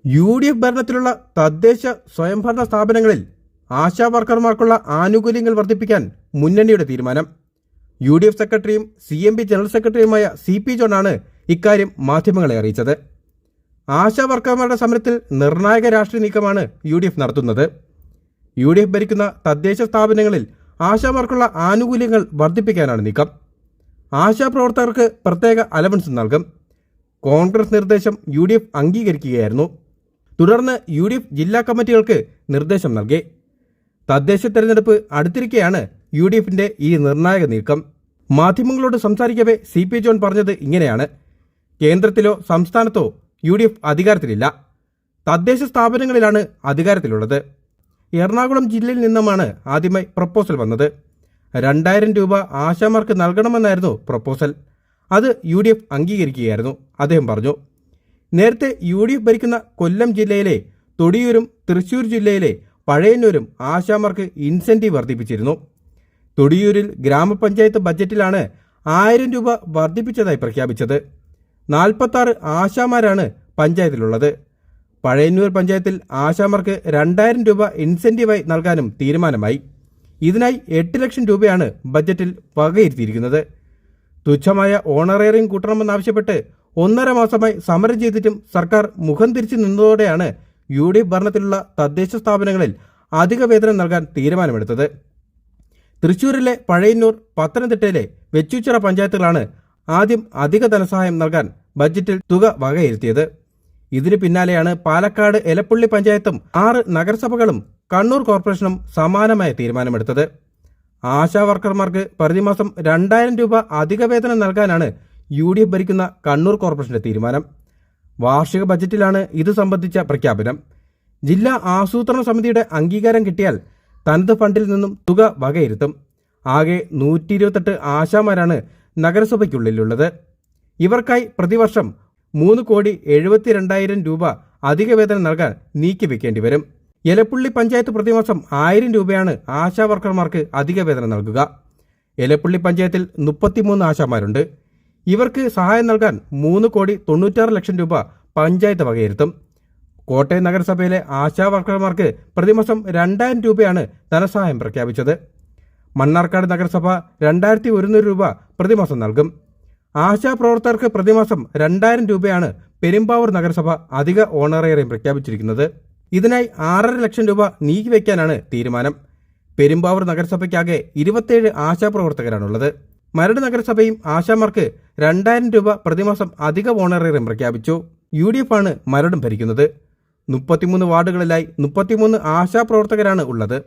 UDF ഭരണത്തിലുള്ള തദ്ദേശ സ്വയംഭരണ സ്ഥാപനങ്ങളിൽ ആശാ വർക്കർമാർക്കുള്ള ആനുകൂല്യങ്ങൾ വർദ്ധിപ്പിക്കാൻ മുന്നണിയുടെ തീരുമാനം. UDF സെക്രട്ടറിയും CMP ജനറൽ സെക്രട്ടറിയുമായ CP ജോണാണ് ഇക്കാര്യം മാധ്യമങ്ങളെ അറിയിച്ചത്. ആശാ വർക്കർമാരുടെ സമരത്തിൽ നിർണായക രാഷ്ട്രീയ നീക്കമാണ് UDF നടത്തുന്നത്. UDF ഭരിക്കുന്ന തദ്ദേശ സ്ഥാപനങ്ങളിൽ ആശാമാർക്കുള്ള ആനുകൂല്യങ്ങൾ വർദ്ധിപ്പിക്കാനാണ് നീക്കം. ആശാപ്രവർത്തകർക്ക് പ്രത്യേക അലവൻസ് നൽകും. കോൺഗ്രസ് നിർദ്ദേശം UDF അംഗീകരിക്കുകയായിരുന്നു. തുടർന്ന് UDF ജില്ലാ കമ്മിറ്റികൾക്ക് നിർദ്ദേശം നൽകി. തദ്ദേശ തെരഞ്ഞെടുപ്പ് അടുത്തിരിക്കെയാണ് UDFിന്റെ ഈ നിർണായക നീക്കം. മാധ്യമങ്ങളോട് സംസാരിക്കവേ CP ജോൺ പറഞ്ഞത് ഇങ്ങനെയാണ്: കേന്ദ്രത്തിലോ സംസ്ഥാനത്തോ UDF അധികാരത്തിലില്ല, തദ്ദേശ സ്ഥാപനങ്ങളിലാണ് അധികാരത്തിലുള്ളത്. എറണാകുളം ജില്ലയിൽ നിന്നുമാണ് ആദ്യമായി പ്രപ്പോസൽ വന്നത്. 2000 രൂപ ആശാമാർക്ക് നൽകണമെന്നായിരുന്നു പ്രപ്പോസൽ. അത് UDF അംഗീകരിക്കുകയായിരുന്നു, അദ്ദേഹം പറഞ്ഞു. നേരത്തെ UDF ഭരിക്കുന്ന കൊല്ലം ജില്ലയിലെ തൊടിയൂരും തൃശൂർ ജില്ലയിലെ പഴയന്നൂരും ആശാമാർക്ക് ഇൻസെന്റീവ് വർദ്ധിപ്പിച്ചിരുന്നു. തൊടിയൂരിൽ ഗ്രാമപഞ്ചായത്ത് ബജറ്റിലാണ് 1000 രൂപ വർദ്ധിപ്പിച്ചതായി പ്രഖ്യാപിച്ചത്. 46 ആശാമാരാണ് പഞ്ചായത്തിലുള്ളത്. പഴയന്നൂർ പഞ്ചായത്തിൽ ആശാമാർക്ക് 2000 രൂപ ഇൻസെന്റീവായി നൽകാനും തീരുമാനമായി. ഇതിനായി 8 ലക്ഷം രൂപയാണ് ബജറ്റിൽ വകയിരുത്തിയിരിക്കുന്നത്. തുച്ഛമായ ഓണറേറിയം കൂട്ടണമെന്നാവശ്യപ്പെട്ട് 1.5 മാസമായി സമരം ചെയ്തിട്ടും സർക്കാർ മുഖം തിരിച്ചു നിന്നതോടെയാണ് UDF ഭരണത്തിലുള്ള തദ്ദേശ സ്ഥാപനങ്ങളിൽ അധിക വേതനം നൽകാൻ തീരുമാനമെടുത്തത്. തൃശൂരിലെ പഴയന്നൂർ, പത്തനംതിട്ടയിലെ വെച്ചൂച്ചിറ പഞ്ചായത്തുകളാണ് ആദ്യം അധിക ധനസഹായം നൽകാൻ ബജറ്റിൽ തുക വകയിരുത്തിയത്. ഇതിനു പിന്നാലെയാണ് പാലക്കാട് എലപ്പുള്ളി പഞ്ചായത്തും 6 നഗരസഭകളും കണ്ണൂർ കോർപ്പറേഷനും സമാനമായ തീരുമാനമെടുത്തത്. ആശാ വർക്കർമാർക്ക് പ്രതിമാസം 2000 രൂപ അധിക വേതനം നൽകാനാണ് UDF ഭരിക്കുന്ന കണ്ണൂർ കോർപ്പറേഷന്റെ തീരുമാനം. വാർഷിക ബജറ്റിലാണ് ഇത് സംബന്ധിച്ച പ്രഖ്യാപനം. ജില്ലാ ആസൂത്രണ സമിതിയുടെ അംഗീകാരം കിട്ടിയാൽ തനത് ഫണ്ടിൽ നിന്നും തുക വകയിരുത്തും. ആകെ 128 ആശാമാരാണ് നഗരസഭയ്ക്കുള്ളിലുള്ളത്. ഇവർക്കായി പ്രതിവർഷം 3,72,00,000 രൂപ അധിക വേതനം നൽകാൻ നീക്കിവെക്കേണ്ടി വരും. എലപ്പുള്ളി പഞ്ചായത്ത് പ്രതിമാസം 1000 രൂപയാണ് ആശാ വർക്കർമാർക്ക് അധിക വേതനം നൽകുക. എലപ്പുള്ളി പഞ്ചായത്തിൽ 33 ആശാമാരുണ്ട്. ഇവർക്ക് സഹായം നൽകാൻ 3,96,00,000 രൂപ പഞ്ചായത്ത് വകയിരുത്തും. കോട്ടയം നഗരസഭയിലെ ആശാ വർക്കർമാർക്ക് പ്രതിമാസം 2000 രൂപയാണ് ധനസഹായം പ്രഖ്യാപിച്ചത്. മണ്ണാർക്കാട് നഗരസഭ 2100 രൂപ പ്രതിമാസം നൽകും. ആശാ പ്രവർത്തകർക്ക് പ്രതിമാസം 2000 രൂപയാണ് പെരുമ്പാവൂർ നഗരസഭ അധിക ഓണറേറിയം പ്രഖ്യാപിച്ചിരിക്കുന്നത്. ഇതിനായി 6.5 ലക്ഷം രൂപ നീക്കിവെക്കാനാണ് തീരുമാനം. പെരുമ്പാവൂർ നഗരസഭയ്ക്കാകെ 27 ആശാപ്രവർത്തകരാണുള്ളത്. മരട് നഗരസഭയും ആശാമാർക്ക് 2000 രൂപ പ്രതിമാസം അധിക ഓണറേറിയം പ്രഖ്യാപിച്ചു. UDF ആണ് മരടും ഭരിക്കുന്നത്. 33 വാർഡുകളിലായി 33 ആശാപ്രവർത്തകരാണ് ഉള്ളത്.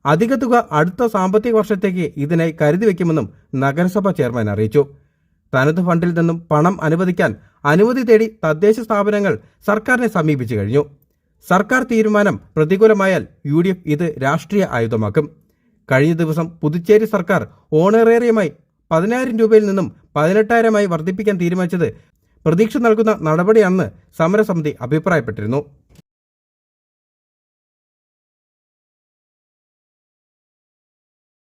അധിക തുക അടുത്ത സാമ്പത്തിക വർഷത്തേക്ക് ഇതിനായി കരുതി വയ്ക്കുമെന്നും നഗരസഭ ചെയർമാൻ അറിയിച്ചു. തനത് ഫണ്ടിൽ നിന്നും പണം അനുവദിക്കാൻ അനുമതി തേടി തദ്ദേശ സ്ഥാപനങ്ങൾ സർക്കാരിനെ സമീപിച്ചു കഴിഞ്ഞു. സർക്കാർ തീരുമാനം പ്രതികൂലമായാൽ UDF ഇത് രാഷ്ട്രീയ ആയുധമാക്കും. കഴിഞ്ഞ ദിവസം പുതുച്ചേരി സർക്കാർ ഓണറേറിയമായി 10,000 രൂപയിൽ നിന്നും 18,000 വർദ്ധിപ്പിക്കാൻ തീരുമാനിച്ചത് പ്രതീക്ഷ നൽകുന്ന നടപടിയാണെന്ന് സമരസമിതി അഭിപ്രായപ്പെട്ടിരുന്നു.